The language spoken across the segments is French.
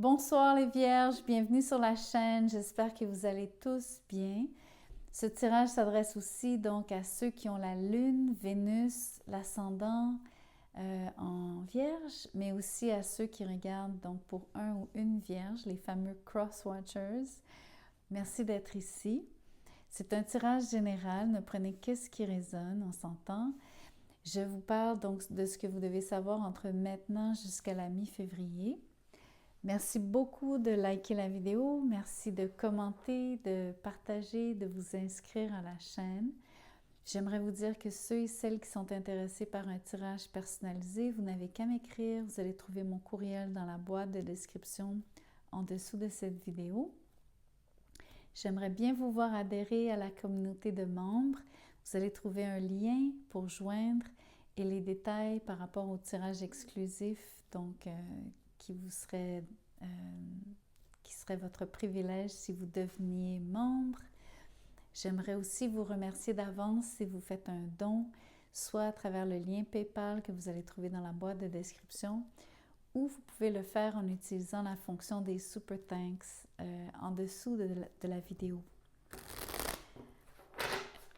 Bonsoir les vierges, bienvenue sur la chaîne, j'espère que vous allez tous bien. Ce tirage s'adresse aussi donc à ceux qui ont la lune, Vénus, l'ascendant en vierge, mais aussi à ceux qui regardent donc pour un ou une vierge, les fameux cross-watchers. Merci d'être ici. C'est un tirage général, ne prenez que ce qui résonne, on s'entend. Je vous parle donc de ce que vous devez savoir entre maintenant jusqu'à la mi-février. Merci beaucoup de liker la vidéo, merci de commenter, de partager, de vous inscrire à la chaîne. J'aimerais vous dire que ceux et celles qui sont intéressés par un tirage personnalisé, vous n'avez qu'à m'écrire, vous allez trouver mon courriel dans la boîte de description en dessous de cette vidéo. J'aimerais bien vous voir adhérer à la communauté de membres. Vous allez trouver un lien pour joindre et les détails par rapport au tirage exclusif, donc qui serait votre privilège si vous deveniez membre. J'aimerais aussi vous remercier d'avance si vous faites un don, soit à travers le lien PayPal que vous allez trouver dans la boîte de description, ou vous pouvez le faire en utilisant la fonction des Super Thanks en dessous de la vidéo.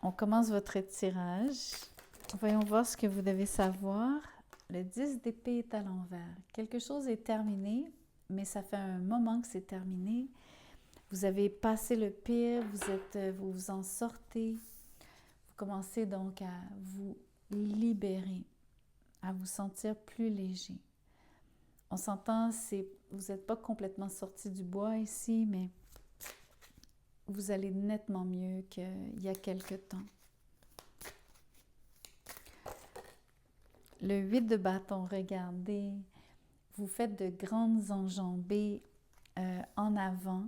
On commence votre tirage. Voyons voir ce que vous devez savoir. Le 10 d'épée est à l'envers. Quelque chose est terminé, mais ça fait un moment que c'est terminé. Vous avez passé le pire, vous vous en sortez. Vous commencez donc à vous libérer, à vous sentir plus léger. On s'entend, vous n'êtes pas complètement sorti du bois ici, mais vous allez nettement mieux qu'il y a quelque temps. Le 8 de bâton, regardez, vous faites de grandes enjambées en avant.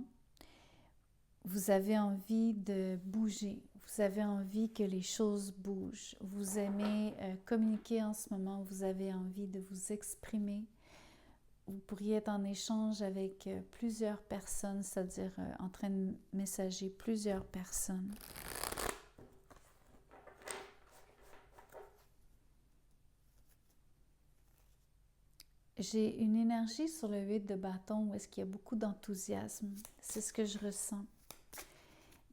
Vous avez envie de bouger, vous avez envie que les choses bougent. Vous aimez communiquer en ce moment, vous avez envie de vous exprimer. Vous pourriez être en échange avec plusieurs personnes, c'est-à-dire en train de messager plusieurs personnes. J'ai une énergie sur le 8 de bâton où est-ce qu'il y a beaucoup d'enthousiasme. C'est ce que je ressens.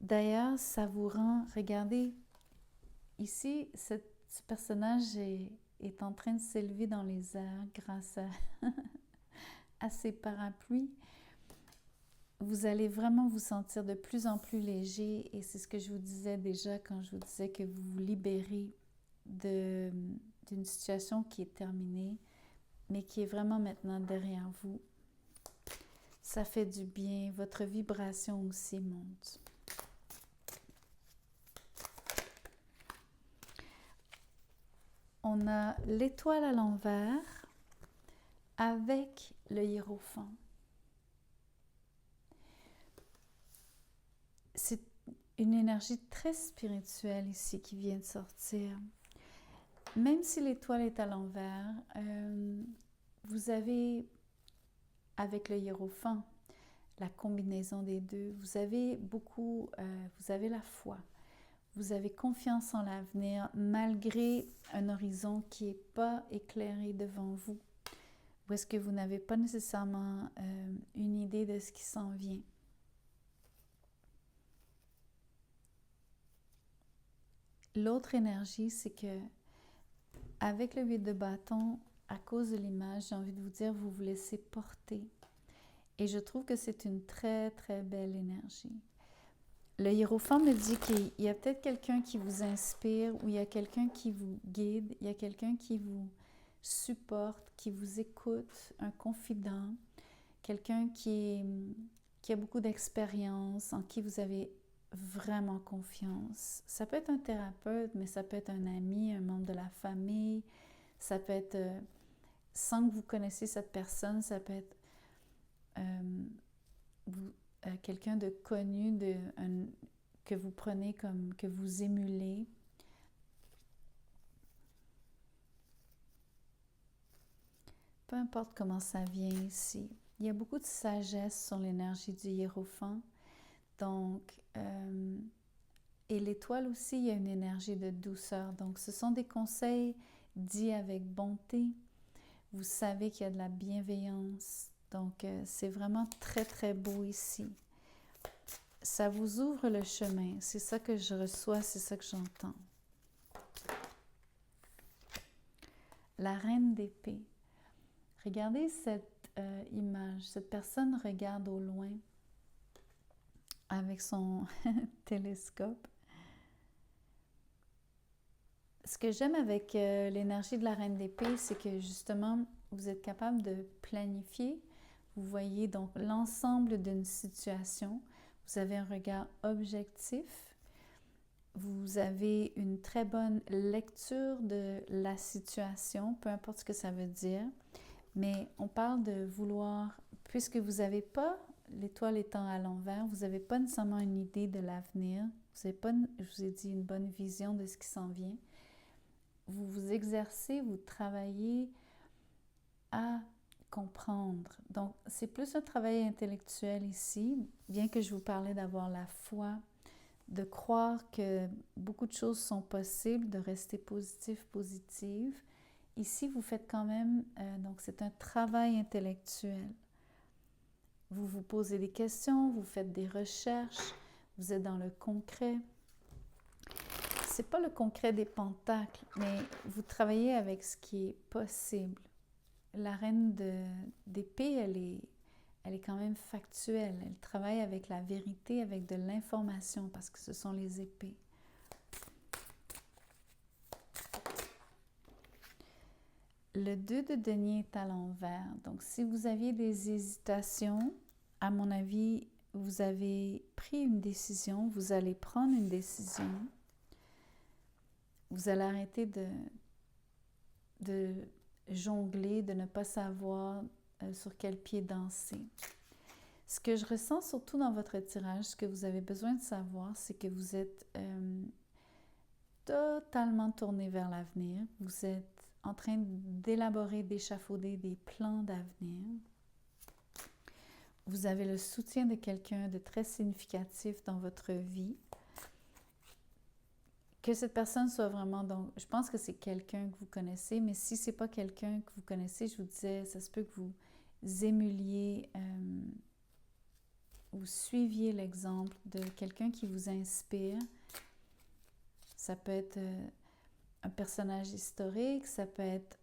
D'ailleurs, ça vous rend... Regardez, ici, ce personnage est en train de s'élever dans les airs grâce à ses parapluies. Vous allez vraiment vous sentir de plus en plus léger et c'est ce que je vous disais déjà quand je vous disais que vous vous libérez d'une situation qui est terminée, mais qui est vraiment maintenant derrière vous. Ça fait du bien. Votre vibration aussi monte. On a l'étoile à l'envers avec le hiérophant. C'est une énergie très spirituelle ici qui vient de sortir. Même si l'étoile est à l'envers, vous avez, avec le hiérophant, la combinaison des deux, vous avez la foi. Vous avez confiance en l'avenir malgré un horizon qui n'est pas éclairé devant vous. Ou est-ce que vous n'avez pas nécessairement une idée de ce qui s'en vient? L'autre énergie, c'est que avec le 8 de bâton, à cause de l'image, j'ai envie de vous dire, vous vous laissez porter. Et je trouve que c'est une très, très belle énergie. Le hiérophant me dit qu'il y a peut-être quelqu'un qui vous inspire, ou il y a quelqu'un qui vous guide, il y a quelqu'un qui vous supporte, qui vous écoute, un confident, quelqu'un qui a beaucoup d'expérience, en qui vous avez vraiment confiance. Ça peut être un thérapeute, mais ça peut être un ami, un membre de la famille, ça peut être, sans que vous connaissiez cette personne, ça peut être quelqu'un de connu, que vous prenez comme, que vous émulez. Peu importe comment ça vient ici. Il y a beaucoup de sagesse sur l'énergie du hiérophant. Donc, et l'étoile aussi, il y a une énergie de douceur. Donc, ce sont des conseils dits avec bonté. Vous savez qu'il y a de la bienveillance Donc, c'est vraiment très, très beau ici. Ça vous ouvre le chemin. C'est ça que je reçois, c'est ça que j'entends. La reine d'épée. Regardez cette image. Cette personne regarde au loin avec son télescope. Ce que j'aime avec l'énergie de la reine d'épée, c'est que justement, vous êtes capable de planifier. Vous voyez donc l'ensemble d'une situation. Vous avez un regard objectif. Vous avez une très bonne lecture de la situation, peu importe ce que ça veut dire. Mais on parle de vouloir, puisque vous n'avez pas l'étoile étant à l'envers, vous n'avez pas nécessairement une idée de l'avenir. Vous n'avez pas, je vous ai dit, une bonne vision de ce qui s'en vient. Vous vous exercez, vous travaillez à comprendre. Donc, c'est plus un travail intellectuel ici, bien que je vous parlais d'avoir la foi, de croire que beaucoup de choses sont possibles, de rester positive. Ici, vous faites quand même, donc c'est un travail intellectuel. Vous vous posez des questions, vous faites des recherches, vous êtes dans le concret. C'est pas le concret des pentacles, mais vous travaillez avec ce qui est possible. La reine d'épée, elle est quand même factuelle. Elle travaille avec la vérité, avec de l'information, parce que ce sont les épées. Le 2 de denier est à l'envers. Donc, si vous aviez des hésitations, à mon avis, vous avez pris une décision, vous allez prendre une décision. Vous allez arrêter de jongler, de ne pas savoir sur quel pied danser. Ce que je ressens surtout dans votre tirage, ce que vous avez besoin de savoir, c'est que vous êtes totalement tourné vers l'avenir. Vous êtes en train d'élaborer, d'échafauder des plans d'avenir. Vous avez le soutien de quelqu'un de très significatif dans votre vie. Que cette personne soit vraiment, donc, je pense que c'est quelqu'un que vous connaissez, mais si ce n'est pas quelqu'un que vous connaissez, je vous disais, ça se peut que vous émuliez, vous suiviez l'exemple de quelqu'un qui vous inspire. Ça peut être un personnage historique, ça peut être,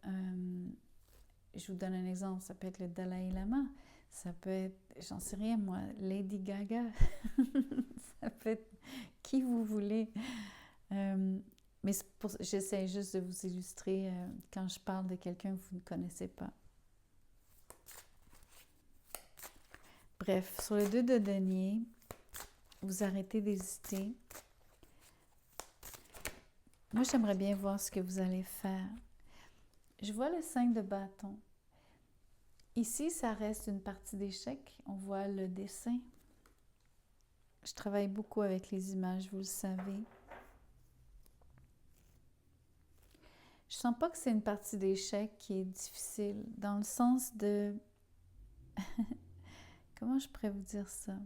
je vous donne un exemple, ça peut être le Dalai Lama, ça peut être, j'en sais rien moi, Lady Gaga, ça peut être qui vous voulez. Mais j'essaie juste de vous illustrer quand je parle de quelqu'un que vous ne connaissez pas. Bref, sur le 2 de denier, vous arrêtez d'hésiter. Moi, j'aimerais bien voir ce que vous allez faire. Je vois le 5 de bâton. Ici, ça reste une partie d'échec. On voit le dessin. Je travaille beaucoup avec les images, vous le savez. Je sens pas que c'est une partie d'échec qui est difficile, dans le sens de... Comment je pourrais vous dire ça?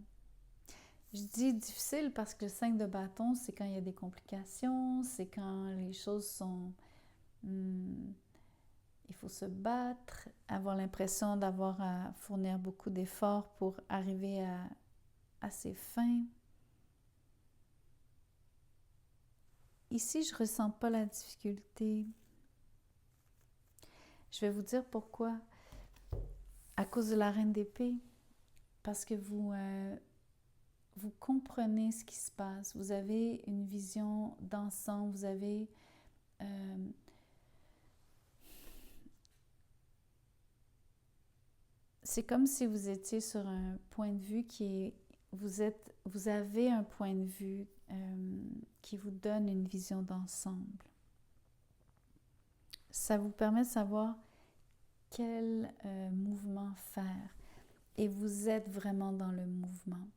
Je dis difficile parce que le 5 de bâton, c'est quand il y a des complications, c'est quand les choses sont... il faut se battre, avoir l'impression d'avoir à fournir beaucoup d'efforts pour arriver à ses fins. Ici, je ne ressens pas la difficulté. Je vais vous dire pourquoi. À cause de la reine d'épée. Parce que vous comprenez ce qui se passe. Vous avez une vision d'ensemble. Vous avez... c'est comme si vous étiez sur un point de vue qui est... Vous avez un point de vue qui vous donne une vision d'ensemble. Ça vous permet de savoir quel mouvement faire. Et vous êtes vraiment dans le mouvement,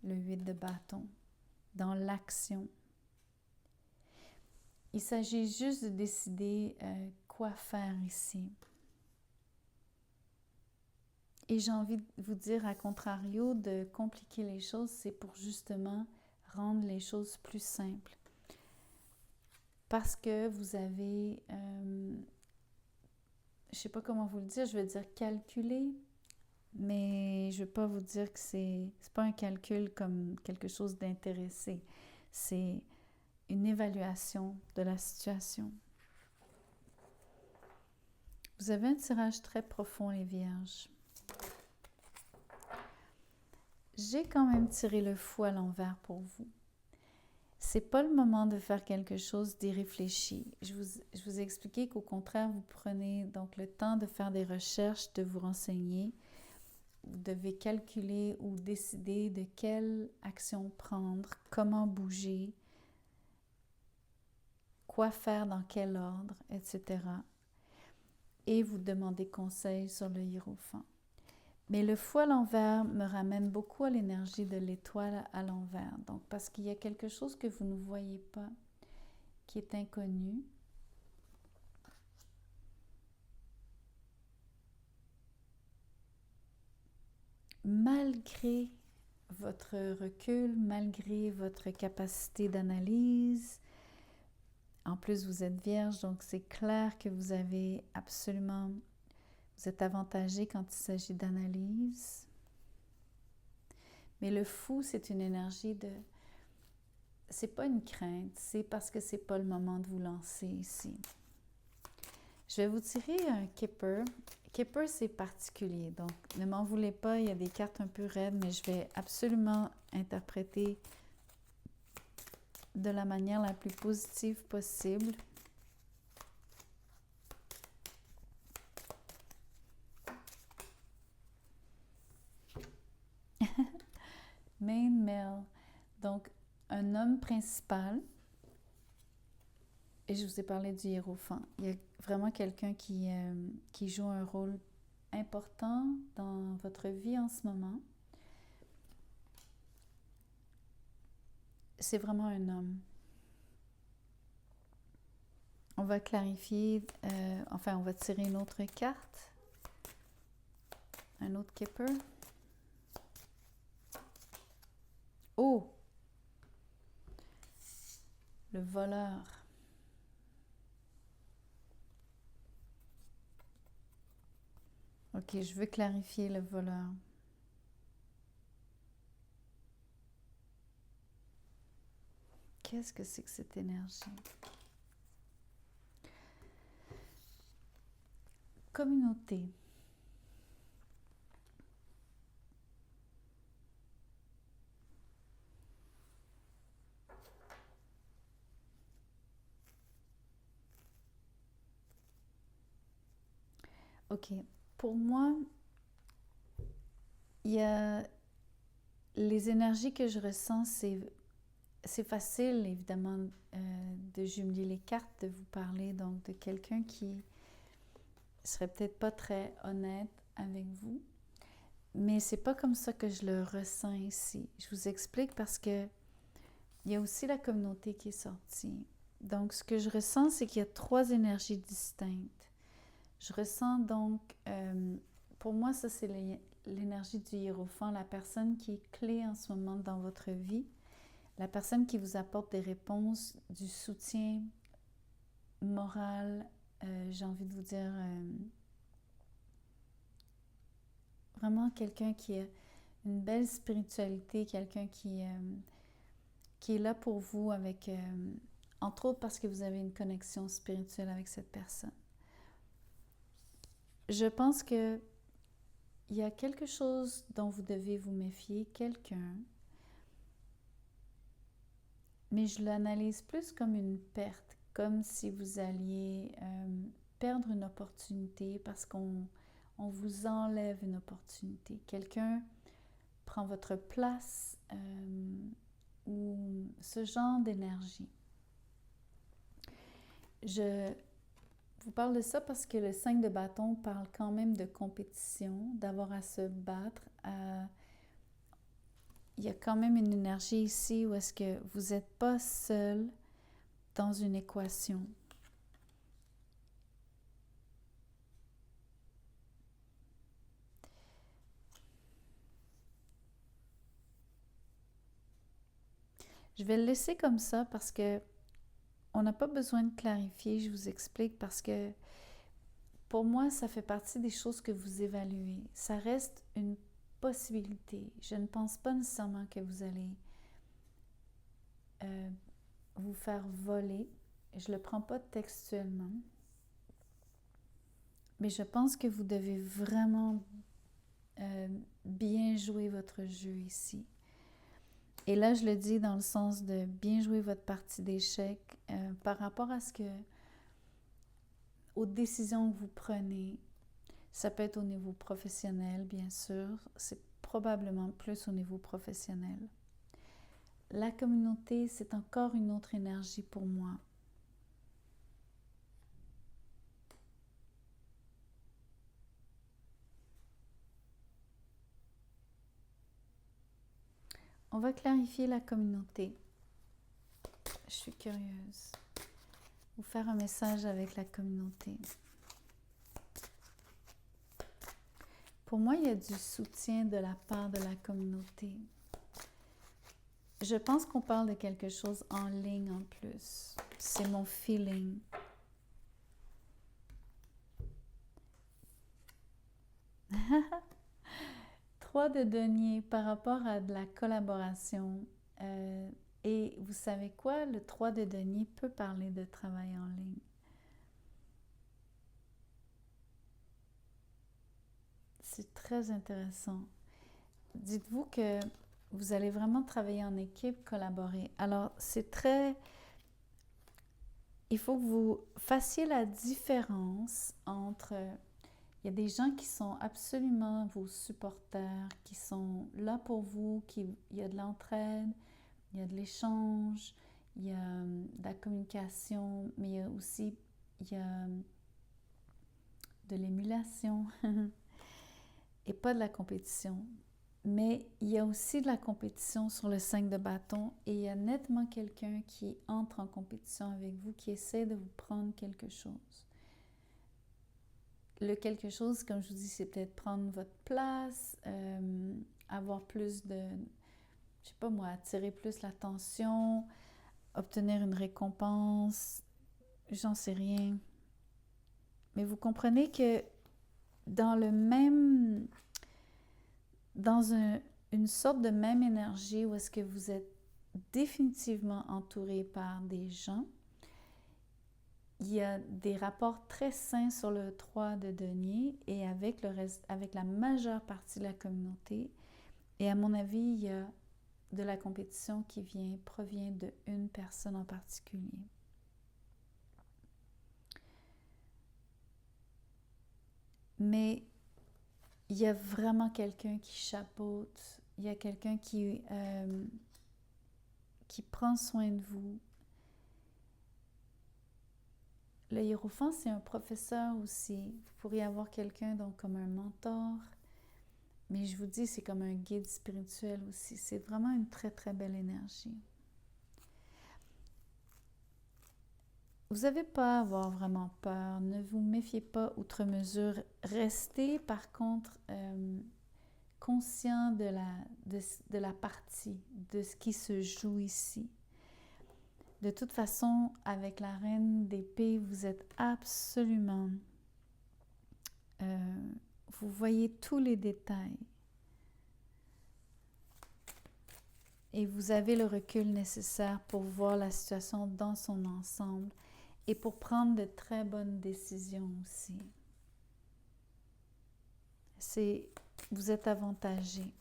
le 8 de bâton, dans l'action. Il s'agit juste de décider quoi faire ici. Et j'ai envie de vous dire, à contrario, de compliquer les choses, c'est pour justement rendre les choses plus simples. Parce que vous avez, je ne sais pas comment vous le dire, je vais dire calculer, Mais je ne veux pas vous dire que c'est pas un calcul comme quelque chose d'intéressé. C'est une évaluation de la situation. Vous avez un tirage très profond, les Vierges. J'ai quand même tiré le fou à l'envers pour vous. C'est pas le moment de faire quelque chose d'irréfléchi. Je vous ai expliqué qu'au contraire, vous prenez donc le temps de faire des recherches, de vous renseigner. Vous devez calculer ou décider de quelle action prendre, comment bouger, quoi faire dans quel ordre, etc. Et vous demandez conseil sur le hiérophant. Mais le fou à l'envers me ramène beaucoup à l'énergie de l'étoile à l'envers. Donc, parce qu'il y a quelque chose que vous ne voyez pas, qui est inconnu. Malgré votre recul, malgré votre capacité d'analyse, en plus vous êtes vierge, donc c'est clair que vous êtes avantagé quand il s'agit d'analyse. Mais le fou, c'est une énergie c'est pas une crainte, c'est parce que c'est pas le moment de vous lancer ici. Je vais vous tirer un Kipper. Kipper, c'est particulier, donc ne m'en voulez pas, il y a des cartes un peu raides, mais je vais absolument interpréter de la manière la plus positive possible. Main male, donc un homme principal. Et je vous ai parlé du hiérophant. Il y a vraiment quelqu'un qui joue un rôle important dans votre vie en ce moment. C'est vraiment un homme. On va clarifier, on va tirer une autre carte. Un autre Kipper. Oh! Le voleur. Ok, je veux clarifier le voleur. Qu'est-ce que c'est que cette énergie? Communauté. Ok, pour moi, il y a les énergies que je ressens, c'est facile, évidemment, de jumeler les cartes, de vous parler donc de quelqu'un qui serait peut-être pas très honnête avec vous, mais c'est pas comme ça que je le ressens ici. Je vous explique parce que il y a aussi la communauté qui est sortie. Donc, ce que je ressens, c'est qu'il y a 3 énergies distinctes. Je ressens donc, pour moi, ça c'est l'énergie du hiérophant, la personne qui est clé en ce moment dans votre vie, la personne qui vous apporte des réponses, du soutien moral, j'ai envie de vous dire, vraiment quelqu'un qui a une belle spiritualité, quelqu'un qui est là pour vous avec, entre autres parce que vous avez une connexion spirituelle avec cette personne. Je pense que il y a quelque chose dont vous devez vous méfier, quelqu'un, mais je l'analyse plus comme une perte, comme si vous alliez perdre une opportunité parce qu'on vous enlève une opportunité. Quelqu'un prend votre place ou ce genre d'énergie. Je vous parle de ça parce que le 5 de bâton parle quand même de compétition, d'avoir à se battre. Il y a quand même une énergie ici où est-ce que vous n'êtes pas seul dans une équation. Je vais le laisser comme ça parce que on n'a pas besoin de clarifier, je vous explique, parce que pour moi, ça fait partie des choses que vous évaluez. Ça reste une possibilité. Je ne pense pas nécessairement que vous allez vous faire voler. Je ne le prends pas textuellement. Mais je pense que vous devez vraiment bien jouer votre jeu ici. Et là, je le dis dans le sens de bien jouer votre partie d'échec par rapport à aux décisions que vous prenez. Ça peut être au niveau professionnel, bien sûr. C'est probablement plus au niveau professionnel. La communauté, c'est encore une autre énergie pour moi. On va clarifier la communauté. Je suis curieuse. Vous faire un message avec la communauté. Pour moi, il y a du soutien de la part de la communauté. Je pense qu'on parle de quelque chose en ligne en plus. C'est mon feeling. Trois de denier par rapport à de la collaboration. Et vous savez quoi? Le 3 de denier peut parler de travail en ligne. C'est très intéressant. Dites-vous que vous allez vraiment travailler en équipe, collaborer. Alors, c'est très... Il faut que vous fassiez la différence entre... Il y a des gens qui sont absolument vos supporters, qui sont là pour vous, il y a de l'entraide, il y a de l'échange, il y a de la communication, mais il y a aussi de l'émulation et pas de la compétition. Mais il y a aussi de la compétition sur le 5 de bâton et il y a nettement quelqu'un qui entre en compétition avec vous, qui essaie de vous prendre quelque chose. Le quelque chose, comme je vous dis, c'est peut-être prendre votre place, avoir plus de, je sais pas moi, attirer plus l'attention, obtenir une récompense, j'en sais rien. Mais vous comprenez que dans une sorte de même énergie où est-ce que vous êtes définitivement entouré par des gens, il y a des rapports très sains sur le 3 de denier et avec la majeure partie de la communauté. Et à mon avis, il y a de la compétition qui provient d'une personne en particulier. Mais il y a vraiment quelqu'un qui chapeaute, il y a quelqu'un qui prend soin de vous. Le hiérophant, c'est un professeur aussi. Vous pourriez avoir quelqu'un donc comme un mentor, mais je vous dis, c'est comme un guide spirituel aussi. C'est vraiment une très, très belle énergie. Vous n'avez pas à avoir vraiment peur. Ne vous méfiez pas outre mesure. Restez, par contre, conscient de la partie, de ce qui se joue ici. De toute façon, avec la reine d'épée, vous êtes absolument... vous voyez tous les détails. Et vous avez le recul nécessaire pour voir la situation dans son ensemble et pour prendre de très bonnes décisions aussi. Vous êtes avantagé.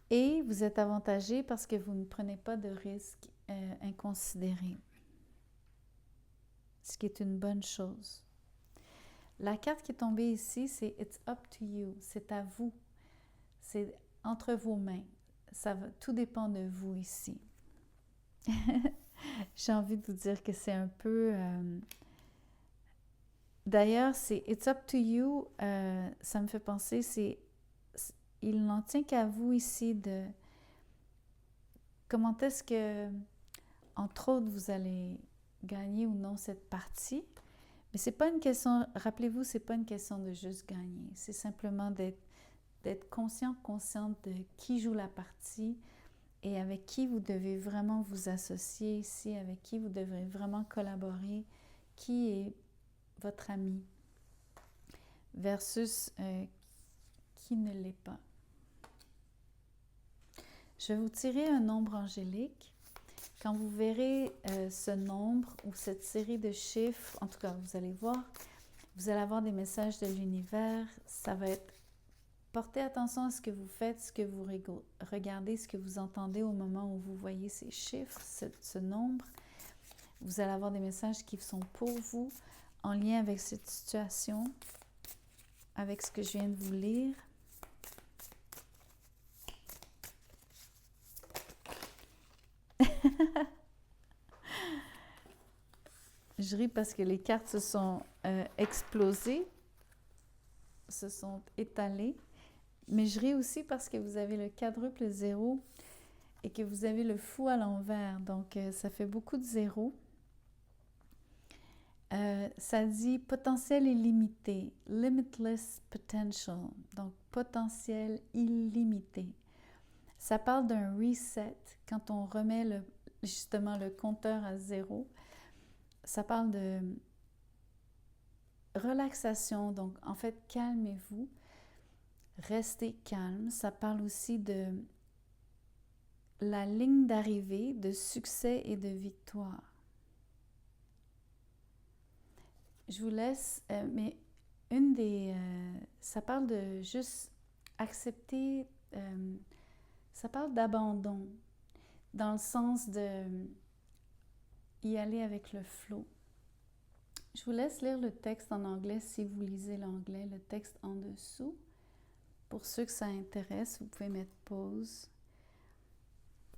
Et vous êtes avantagé parce que vous ne prenez pas de risques inconsidérés, ce qui est une bonne chose. La carte qui est tombée ici, c'est « It's up to you », c'est à vous, c'est entre vos mains. Tout dépend de vous ici. J'ai envie de vous dire que c'est un peu... D'ailleurs, c'est « It's up to you », ça me fait penser, il n'en tient qu'à vous ici de comment est-ce que, entre autres, vous allez gagner ou non cette partie. Mais c'est pas une question, rappelez-vous, c'est pas une question de juste gagner. C'est simplement d'être consciente de qui joue la partie et avec qui vous devez vraiment vous associer ici, avec qui vous devrez vraiment collaborer, qui est votre ami versus qui ne l'est pas. Je vais vous tirer un nombre angélique. Quand vous verrez ce nombre ou cette série de chiffres, en tout cas, vous allez voir, vous allez avoir des messages de l'univers. Ça va être, portez attention à ce que vous faites, ce que vous regardez, ce que vous entendez au moment où vous voyez ces chiffres, ce nombre. Vous allez avoir des messages qui sont pour vous, en lien avec cette situation, avec ce que je viens de vous lire. Je ris parce que les cartes se sont explosées, se sont étalées, mais je ris aussi parce que vous avez le quadruple zéro et que vous avez le fou à l'envers, donc ça fait beaucoup de zéros. Ça dit potentiel illimité, limitless potential, donc potentiel illimité. Ça parle d'un reset, quand on remet justement le compteur à zéro. Ça parle de relaxation, donc en fait, calmez-vous, restez calme. Ça parle aussi de la ligne d'arrivée, de succès et de victoire. Je vous laisse, mais ça parle de juste accepter, ça parle d'abandon, dans le sens de y aller avec le flow. Je vous laisse lire le texte en anglais si vous lisez l'anglais, le texte en dessous. Pour ceux que ça intéresse, vous pouvez mettre pause.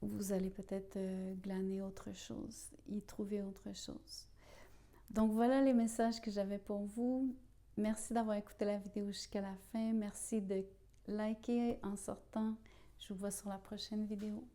Vous allez peut-être glaner autre chose, y trouver autre chose. Donc voilà les messages que j'avais pour vous. Merci d'avoir écouté la vidéo jusqu'à la fin. Merci de liker en sortant. Je vous vois sur la prochaine vidéo.